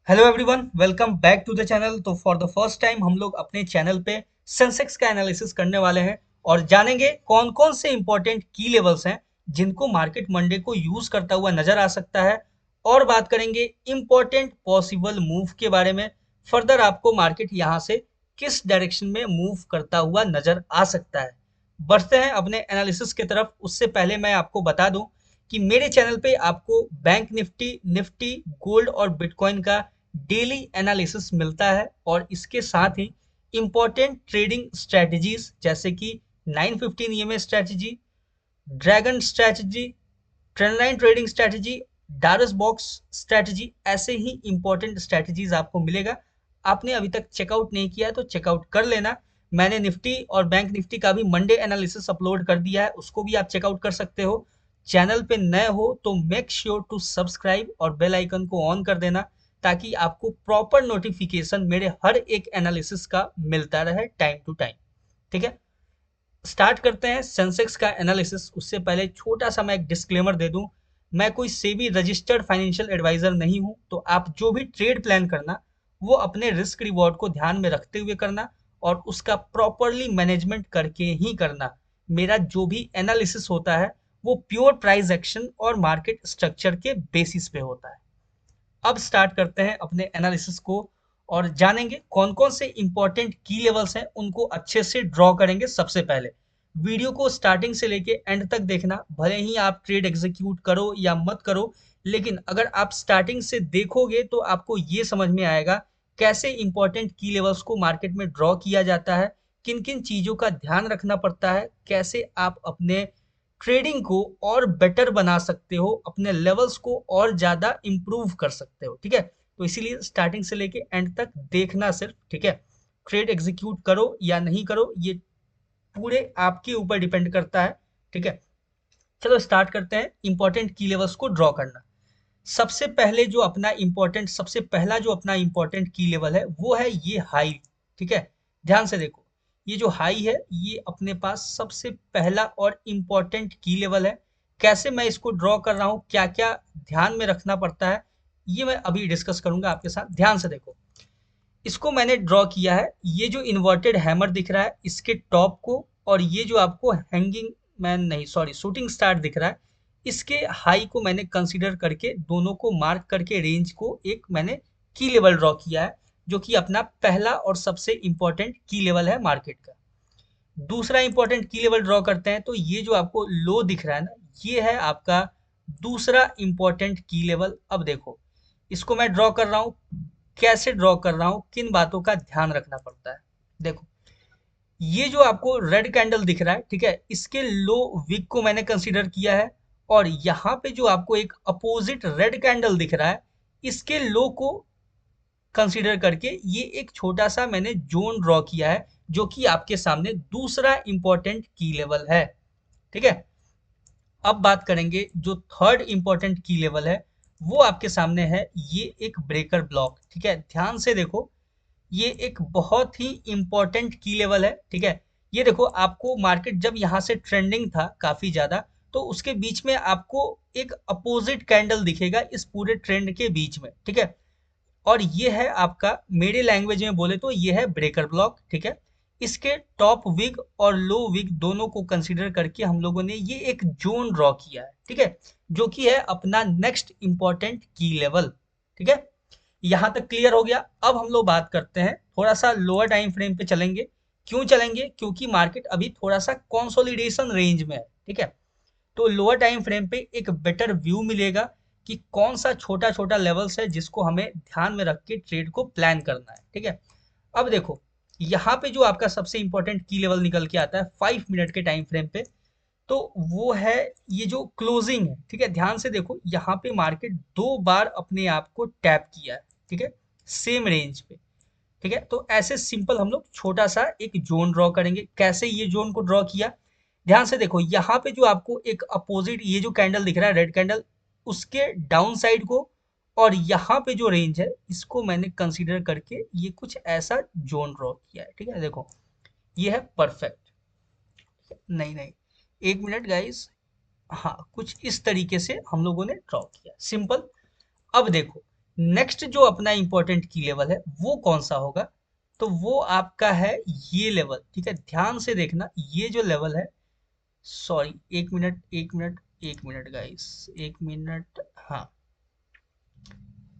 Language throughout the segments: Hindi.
Hello everyone, welcome back to the channel. तो फॉर द फर्स्ट टाइम हम लोग अपने चैनल पे सेंसेक्स का एनालिसिस करने वाले हैं और जानेंगे कौन कौन से इंपॉर्टेंट की लेवल्स हैं जिनको मार्केट मंडे को यूज करता हुआ नजर आ सकता है। और बात करेंगे इंपॉर्टेंट पॉसिबल मूव के बारे में। फर्दर आपको मार्केट यहाँ से किस डायरेक्शन में मूव करता हुआ नजर आ सकता है। बढ़ते हैं अपने एनालिसिस की तरफ। उससे पहले मैं आपको बता दूं कि मेरे चैनल पे आपको बैंक निफ्टी, निफ्टी, गोल्ड और बिटकॉइन का डेली एनालिसिस मिलता है और इसके साथ ही इंपॉर्टेंट ट्रेडिंग स्ट्रेटजीज जैसे कि 915 EMA strategy, dragon strategy, trend line trading strategy, Darvas box strategy, ऐसे ही इंपॉर्टेंट स्ट्रेटजीज आपको मिलेगा। आपने अभी तक चेकआउट नहीं किया है तो चेकआउट कर लेना। मैंने निफ्टी और बैंक निफ्टी का भी मंडे एनालिसिस अपलोड कर दिया है, उसको भी आप चेकआउट कर सकते हो। चैनल पे नए हो तो मेक श्योर टू सब्सक्राइब और बेल आइकन को ऑन कर देना ताकि आपको प्रॉपर नोटिफिकेशन मेरे हर एक एनालिसिस का मिलता रहे टाइम टू टाइम। ठीक है, स्टार्ट करते हैं सेंसेक्स का एनालिसिस। उससे पहले छोटा सा मैं एक डिस्क्लेमर दे दूं, मैं कोई सेबी रजिस्टर्ड फाइनेंशियल एडवाइजर नहीं हूं। तो आप जो भी ट्रेड प्लान करना वो अपने रिस्क रिवॉर्ड को ध्यान में रखते हुए करना और उसका प्रॉपरली मैनेजमेंट करके ही करना। मेरा जो भी एनालिसिस होता है वो प्योर प्राइस एक्शन और मार्केट स्ट्रक्चर के बेसिस पे होता है। अब स्टार्ट करते हैं अपने एनालिसिस को और जानेंगे कौन कौन से इंपॉर्टेंट की लेवल्स हैं, उनको अच्छे से ड्रॉ करेंगे। सबसे पहले वीडियो को स्टार्टिंग से लेके एंड तक देखना। भले ही आप ट्रेड एग्जीक्यूट करो या मत करो, लेकिन अगर आप स्टार्टिंग से देखोगे तो आपको ये समझ में आएगा कैसे इंपॉर्टेंट की लेवल्स को मार्केट में ड्रॉ किया जाता है, किन किन चीजों का ध्यान रखना पड़ता है, कैसे आप अपने ट्रेडिंग को और बेटर बना सकते हो, अपने लेवल्स को और ज्यादा इंप्रूव कर सकते हो। ठीक है, तो इसीलिए स्टार्टिंग से लेके एंड तक देखना सिर्फ। ठीक है, ट्रेड एग्जीक्यूट करो या नहीं करो ये पूरे आपके ऊपर डिपेंड करता है। ठीक है, चलो स्टार्ट करते हैं इंपॉर्टेंट की लेवल्स को ड्रॉ करना। सबसे पहला जो अपना इंपॉर्टेंट की लेवल है वो है ये हाई। ठीक है, ध्यान से देखो, ये जो हाई है ये अपने पास सबसे पहला और इंपॉर्टेंट की लेवल है। कैसे मैं इसको ड्रॉ कर रहा हूँ, क्या क्या ध्यान में रखना पड़ता है, ये मैं अभी डिस्कस करूंगा आपके साथ। ध्यान से देखो, इसको मैंने ड्रॉ किया है। ये जो इन्वर्टेड हैमर दिख रहा है इसके टॉप को, और ये जो आपको हैंगिंग मैन नहीं सॉरी शूटिंग स्टार दिख रहा है इसके हाई को मैंने कंसीडर करके दोनों को मार्क करके रेंज को एक मैंने की लेवल ड्रॉ किया है, जो कि अपना पहला और सबसे इंपॉर्टेंट की लेवल है मार्केट का। दूसरा इंपॉर्टेंट की लेवल ड्रॉ करते हैं तो ये जो आपको लो दिख रहा है ना, ये है आपका दूसरा इंपॉर्टेंट की लेवल। अब देखो, इसको मैं ड्रॉ कर रहा हूँ, कैसे ड्रॉ कर रहा हूँ, किन बातों का ध्यान रखना पड़ता है। देखो, ये जो आपको रेड कैंडल दिख रहा है, ठीक है, इसके लो विक को मैंने कंसीडर किया है। और यहाँ पे जो आपको एक अपोजिट रेड कैंडल दिख रहा है इसके लो को कंसीडर करके ये एक छोटा सा मैंने जोन ड्रॉ किया है, जो कि आपके सामने दूसरा इंपॉर्टेंट की लेवल है। ठीक है, अब बात करेंगे जो थर्ड इंपॉर्टेंट की लेवल है, वो आपके सामने है ये एक ब्रेकर ब्लॉक। ठीक है, ध्यान से देखो, ये एक बहुत ही इंपॉर्टेंट की लेवल है। ठीक है, ये देखो, आपको मार्केट जब यहाँ से ट्रेंडिंग था काफी ज्यादा, तो उसके बीच में आपको एक अपोजिट कैंडल दिखेगा इस पूरे ट्रेंड के बीच में। ठीक है, और ये है आपका, मेरे लैंग्वेज में बोले तो ये है ब्रेकर ब्लॉक। ठीक है, इसके टॉप विग और लो विग दोनों को कंसीडर करके हम लोगों ने ये एक जोन ड्रॉ किया है। ठीक है, जो कि है अपना नेक्स्ट इंपॉर्टेंट की लेवल। ठीक है, यहां तक क्लियर हो गया। अब हम लोग बात करते हैं, थोड़ा सा लोअर टाइम फ्रेम पे चलेंगे। क्यों चलेंगे, क्योंकि मार्केट अभी थोड़ा सा कंसोलिडेशन रेंज में है। ठीक है, तो लोअर टाइम फ्रेम पे एक बेटर व्यू मिलेगा कि कौन सा छोटा छोटा लेवल्स है जिसको हमें ध्यान में रख के ट्रेड को प्लान करना है। ठीक है, अब देखो, यहाँ पे जो आपका सबसे इंपॉर्टेंट की लेवल निकल के आता है 5 मिनट के टाइम फ्रेम पे, तो वो है ये जो क्लोजिंग है। ठीक है, ध्यान से देखो, यहाँ पे मार्केट 2 बार अपने आप को टैप किया है। ठीक है, सेम रेंज पे। ठीक है, तो ऐसे सिंपल हम लोग छोटा सा एक जोन ड्रॉ करेंगे। कैसे ये जोन को ड्रॉ किया, ध्यान से देखो, यहाँ पे जो आपको एक अपोजिट ये जो कैंडल दिख रहा है रेड कैंडल, उसके डाउन साइड को और यहाँ पे जो रेंज है इसको मैंने कंसीडर करके ये कुछ ऐसा जोन ड्रॉ किया है। ठीक है, देखो, ये है परफेक्ट। नहीं नहीं, एक मिनट गाइस, हाँ, कुछ इस तरीके से हम लोगों ने ड्रॉ किया, सिंपल। अब देखो, नेक्स्ट जो अपना इंपॉर्टेंट की लेवल है वो कौन सा होगा, तो वो आपका है ये लेवल। ठीक है, ध्यान से देखना, ये जो लेवल है, सॉरी, एक मिनट एक मिनट एक मिनट गाइस, एक मिनट, हाँ,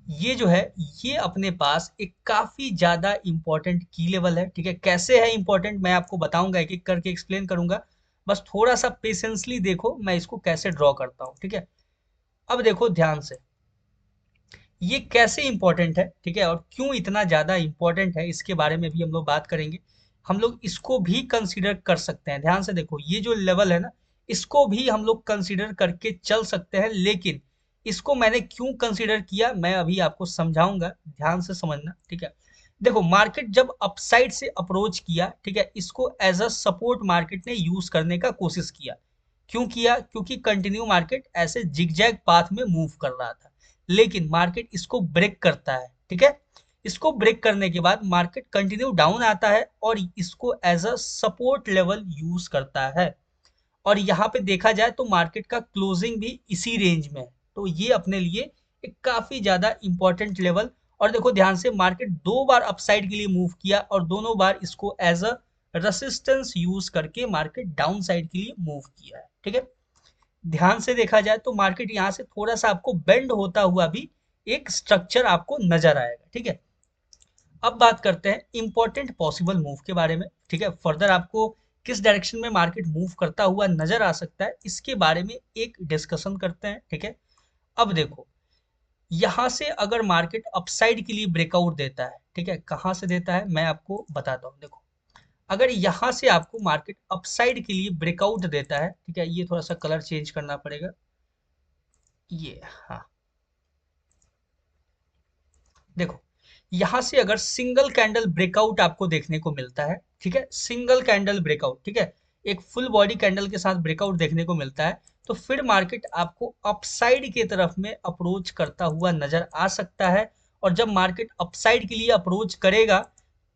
ये जो है, ये अपने पास एक काफी ज्यादा इंपॉर्टेंट की लेवल है। ठीक है, कैसे है इंपॉर्टेंट मैं आपको बताऊंगा, एक एक करके एक्सप्लेन करूंगा, बस थोड़ा सा पेशेंसली देखो मैं इसको कैसे ड्रॉ करता हूँ। ठीक है, अब देखो ध्यान से, ये कैसे इंपॉर्टेंट है, ठीक है, और क्यों इतना ज्यादा इंपॉर्टेंट है, इसके बारे में भी हम लोग बात करेंगे। हम लोग इसको भी कंसीडर कर सकते हैं, ध्यान से देखो, ये जो लेवल है ना, इसको भी हम लोग कंसीडर करके चल सकते हैं, लेकिन इसको मैंने क्यों कंसीडर किया मैं अभी आपको समझाऊंगा, ध्यान से समझना। ठीक है, देखो, मार्केट जब अपसाइड से अप्रोच किया, ठीक है, इसको एज अ सपोर्ट मार्केट ने यूज करने का कोशिश किया। क्यों किया, क्योंकि कंटिन्यू मार्केट ऐसे जिगजैग पाथ में मूव कर रहा था, लेकिन मार्केट इसको ब्रेक करता है। ठीक है, इसको ब्रेक करने के बाद मार्केट कंटिन्यू डाउन आता है और इसको as a support level use करता है, और यहाँ पे देखा जाए तो मार्केट का क्लोजिंग भी इसी रेंज में है। तो ये अपने लिए एक काफी ज्यादा इंपॉर्टेंट लेवल, और देखो ध्यान से, मार्केट दो बार अपसाइड के लिए मूव किया और दोनों बार इसको एज अ रेसिस्टेंस यूज करके मार्केट डाउन साइड के लिए मूव किया है। ठीक है, ध्यान से देखा जाए तो मार्केट यहाँ से थोड़ा सा आपको बेंड होता हुआ भी एक स्ट्रक्चर आपको नजर आएगा। ठीक है, अब बात करते हैं इंपॉर्टेंट पॉसिबल मूव के बारे में। ठीक है, फर्दर आपको किस डायरेक्शन में मार्केट मूव करता हुआ नजर आ सकता है, इसके बारे में एक डिस्कशन करते हैं। ठीक है, अब देखो, यहां से अगर मार्केट अपसाइड के लिए ब्रेकआउट देता है, ठीक है, कहां से देता है मैं आपको बताता हूं। देखो, अगर यहां से आपको मार्केट अपसाइड के लिए ब्रेकआउट देता है, ठीक है, ये थोड़ा सा कलर चेंज करना पड़ेगा, ये, हाँ, देखो, यहां से अगर सिंगल कैंडल ब्रेकआउट आपको देखने को मिलता है, ठीक है, सिंगल कैंडल ब्रेकआउट, ठीक है, एक फुल बॉडी कैंडल के साथ ब्रेकआउट देखने को मिलता है, तो फिर मार्केट आपको अपसाइड की तरफ में अप्रोच करता हुआ नजर आ सकता है। और जब मार्केट अपसाइड के लिए अप्रोच करेगा,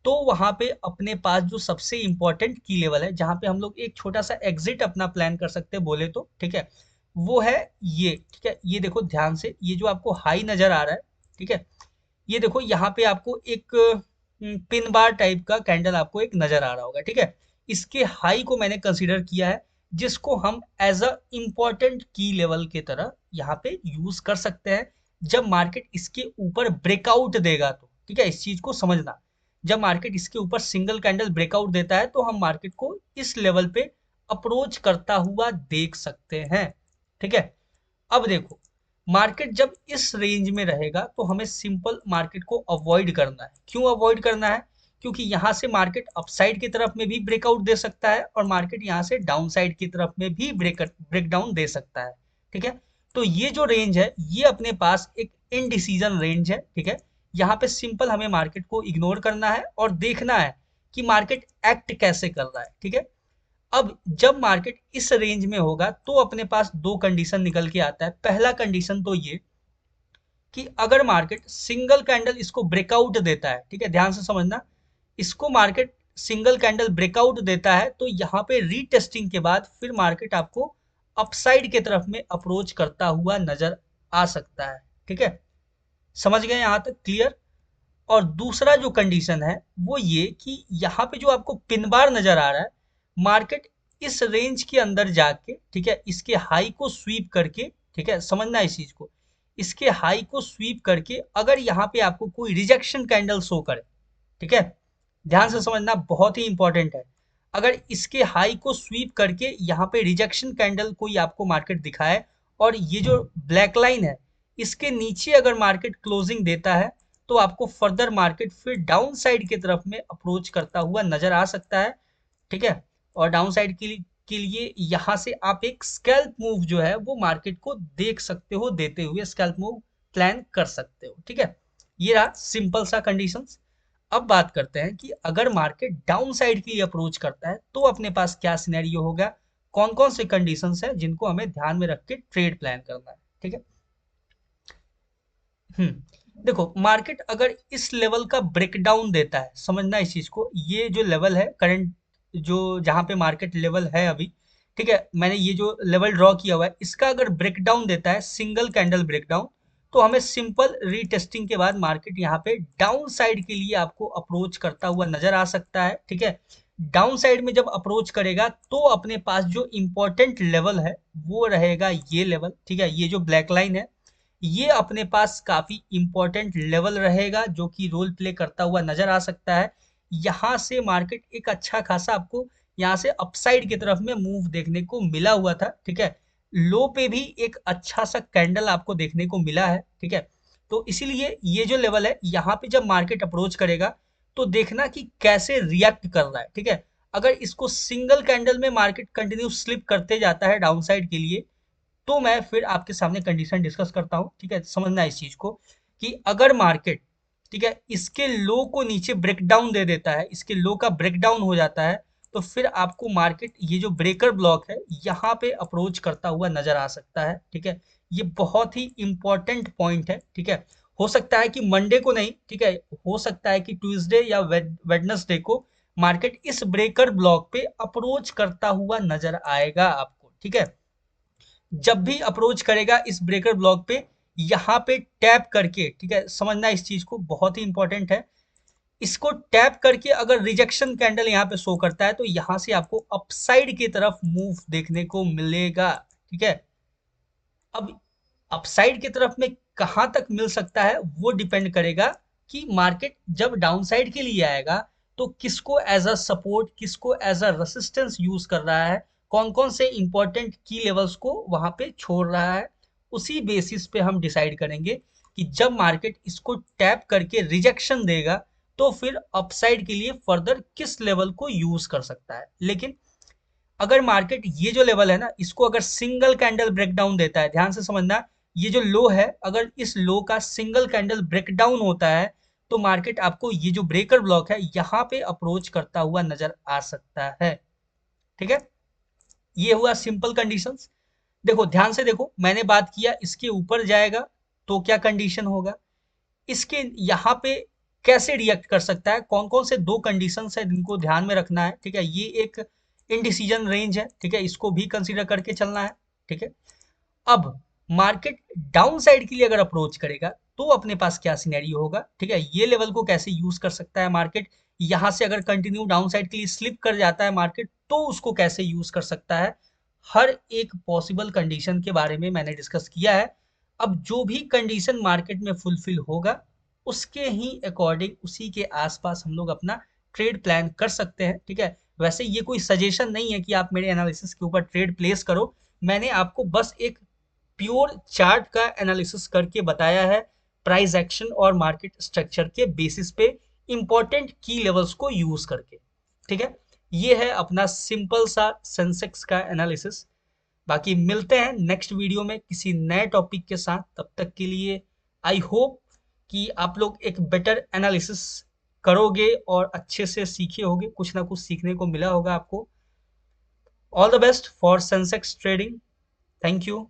तो वहां पे अपने पास जो सबसे इंपॉर्टेंट की लेवल है, जहां पे हम लोग एक छोटा सा एग्जिट अपना प्लान कर सकते हैं बोले तो, ठीक है, वो है ये। ठीक है, ये देखो ध्यान से, ये जो आपको हाई नजर आ रहा है, ठीक है, ये देखो यहाँ पे आपको एक पिन बार टाइप का कैंडल आपको एक नजर आ रहा होगा। ठीक है, इसके हाई को मैंने कंसीडर किया है, जिसको हम एज अ इम्पॉर्टेंट की लेवल के तरह यहाँ पे यूज कर सकते हैं। जब मार्केट इसके ऊपर ब्रेकआउट देगा तो, ठीक है, इस चीज को समझना, जब मार्केट इसके ऊपर सिंगल कैंडल ब्रेकआउट देता है तो हम मार्केट को इस लेवल पे अप्रोच करता हुआ देख सकते हैं। ठीक है, अब देखो, मार्केट जब इस रेंज में रहेगा तो हमें सिंपल मार्केट को अवॉइड करना है। क्यों अवॉइड करना है, क्योंकि यहाँ से मार्केट अपसाइड की तरफ में भी ब्रेकआउट दे सकता है और मार्केट यहाँ से डाउन साइड की तरफ में भी ब्रेकडाउन दे सकता है। ठीक है, तो ये जो रेंज है ये अपने पास एक इनडिसीजन रेंज है। ठीक है, यहाँ पे सिंपल हमें मार्केट को इग्नोर करना है और देखना है कि मार्केट एक्ट कैसे कर रहा है। ठीक है, अब जब मार्केट इस रेंज में होगा तो अपने पास दो कंडीशन निकल के आता है। पहला कंडीशन तो ये कि अगर मार्केट सिंगल कैंडल इसको ब्रेकआउट देता है, ठीक है, ध्यान से समझना, इसको मार्केट सिंगल कैंडल ब्रेकआउट देता है तो यहाँ पे रीटेस्टिंग के बाद फिर मार्केट आपको अपसाइड के तरफ में अप्रोच करता हुआ नजर आ सकता है। ठीक है, समझ गए यहाँ तक, क्लियर। और दूसरा जो कंडीशन है वो ये कि यहाँ पे जो आपको पिन बार नजर आ रहा है, मार्केट इस रेंज के अंदर जाके, ठीक है, इसके हाई को स्वीप करके, ठीक है, समझना इस चीज को, इसके हाई को स्वीप करके अगर यहाँ पे आपको कोई रिजेक्शन कैंडल शो करे, ठीक है, ध्यान से समझना, बहुत ही इंपॉर्टेंट है, अगर इसके हाई को स्वीप करके यहाँ पे रिजेक्शन कैंडल कोई आपको मार्केट दिखाए और ये जो ब्लैक लाइन है इसके नीचे अगर मार्केट क्लोजिंग देता है, तो आपको फर्दर मार्केट फिर डाउन साइड की तरफ में अप्रोच करता हुआ नजर आ सकता है। ठीक है, और डाउन साइड के लिए यहाँ से आप एक स्कैल्प मूव जो है वो मार्केट को देख सकते हो, देते हुए स्कैल्प मूव प्लान कर सकते हो। ठीक है, ये रहा सिंपल सा कंडीशंस। अब बात करते हैं कि अगर मार्केट डाउन साइड के लिए अप्रोच करता है तो अपने पास क्या सिनेरियो होगा, कौन कौन से कंडीशंस हैं जिनको हमें ध्यान में रख के ट्रेड प्लान करना है। ठीक है, देखो, मार्केट अगर इस लेवल का ब्रेकडाउन देता है, समझना इस चीज को, ये जो लेवल है करंट, जो जहां पे मार्केट लेवल है अभी, ठीक है, मैंने ये जो लेवल ड्रॉ किया हुआ है इसका अगर ब्रेकडाउन देता है, सिंगल कैंडल ब्रेकडाउन, तो हमें सिंपल रीटेस्टिंग के बाद मार्केट यहाँ पे डाउन साइड के लिए आपको अप्रोच करता हुआ नजर आ सकता है। ठीक है, डाउन साइड में जब अप्रोच करेगा तो अपने पास जो इंपॉर्टेंट लेवल है वो रहेगा ये लेवल। ठीक है, ये जो ब्लैक लाइन है ये अपने पास काफी इंपॉर्टेंट लेवल रहेगा जो कि रोल प्ले करता हुआ नजर आ सकता है। यहाँ से मार्केट एक अच्छा खासा आपको यहाँ से अपसाइड की तरफ में मूव देखने को मिला हुआ था। ठीक है, लो पे भी एक अच्छा सा कैंडल आपको देखने को मिला है। ठीक है, तो इसीलिए ये जो लेवल है यहाँ पे जब मार्केट अप्रोच करेगा तो देखना कि कैसे रिएक्ट कर रहा है। ठीक है, अगर इसको सिंगल कैंडल में मार्केट कंटिन्यू स्लिप करते जाता है डाउन साइड के लिए तो मैं फिर आपके सामने कंडीशन डिस्कस करता हूँ। ठीक है, समझना इस चीज को कि अगर मार्केट ठीक है इसके लो को नीचे ब्रेकडाउन दे देता है, इसके लो का ब्रेकडाउन हो जाता है, तो फिर आपको मार्केट ये जो ब्रेकर ब्लॉक है यहाँ पे अप्रोच करता हुआ नजर आ सकता है। ठीक है, ये बहुत ही इंपॉर्टेंट पॉइंट है। ठीक है, हो सकता है कि मंडे को नहीं, ठीक है, हो सकता है कि ट्यूसडे या वेडनेसडे को मार्केट इस ब्रेकर ब्लॉक पे अप्रोच करता हुआ नजर आएगा आपको। ठीक है, जब भी अप्रोच करेगा इस ब्रेकर ब्लॉक पे यहाँ पे टैप करके, ठीक है, समझना इस चीज को बहुत ही इंपॉर्टेंट है, इसको टैप करके अगर रिजेक्शन कैंडल यहाँ पे शो करता है तो यहाँ से आपको अपसाइड की तरफ मूव देखने को मिलेगा। ठीक है, अब अपसाइड की तरफ में कहां तक मिल सकता है वो डिपेंड करेगा कि मार्केट जब डाउनसाइड के लिए आएगा तो किसको एज अ सपोर्ट, किसको एज अ रेसिस्टेंस यूज कर रहा है, कौन कौन से इंपॉर्टेंट की लेवल्स को वहां पे छोड़ रहा है। उसी बेसिस पे हम डिसाइड करेंगे कि जब मार्केट इसको टैप करके रिजेक्शन देगा तो फिर अपसाइड के लिए फर्दर किस लेवल को यूज कर सकता है। लेकिन अगर मार्केट ये जो लेवल है ना इसको अगर सिंगल कैंडल ब्रेकडाउन देता है, ध्यान से समझना, ये जो लो है अगर इस लो का सिंगल कैंडल ब्रेकडाउन होता है तो मार्केट आपको ये जो ब्रेकर ब्लॉक है यहाँ पे अप्रोच करता हुआ नजर आ सकता है। ठीक है, ये हुआ सिंपल कंडीशंस। देखो ध्यान से देखो, मैंने बात किया इसके ऊपर जाएगा तो क्या कंडीशन होगा, इसके यहाँ पे कैसे रिएक्ट कर सकता है, कौन कौन से दो कंडीशंस है जिनको ध्यान में रखना है। ठीक है, ये एक इनडिसीजन रेंज है। ठीक है, इसको भी कंसीडर करके चलना है। ठीक है, अब मार्केट डाउन साइड के लिए अगर अप्रोच करेगा तो अपने पास क्या सिनेरियो होगा। ठीक है, ये लेवल को कैसे यूज कर सकता है मार्केट, यहां से अगर कंटिन्यू डाउन साइड के लिए स्लिप कर जाता है मार्केट तो उसको कैसे यूज कर सकता है। हर एक पॉसिबल कंडीशन के बारे में मैंने डिस्कस किया है। अब जो भी कंडीशन मार्केट में फुलफिल होगा उसके ही अकॉर्डिंग, उसी के आसपास हम लोग अपना ट्रेड प्लान कर सकते हैं। ठीक है, वैसे ये कोई सजेशन नहीं है कि आप मेरे एनालिसिस के ऊपर ट्रेड प्लेस करो, मैंने आपको बस एक प्योर चार्ट का एनालिसिस करके बताया है प्राइस एक्शन और मार्केट स्ट्रक्चर के बेसिस पे इंपॉर्टेंट की लेवल्स को यूज करके। ठीक है, ये है अपना सिंपल सा सेंसेक्स का एनालिसिस। बाकी मिलते हैं नेक्स्ट वीडियो में किसी नए टॉपिक के साथ, तब तक के लिए आई होप कि आप लोग एक बेटर एनालिसिस करोगे और अच्छे से सीखे होगे, कुछ ना कुछ सीखने को मिला होगा आपको। All the best for Sensex trading. Thank you.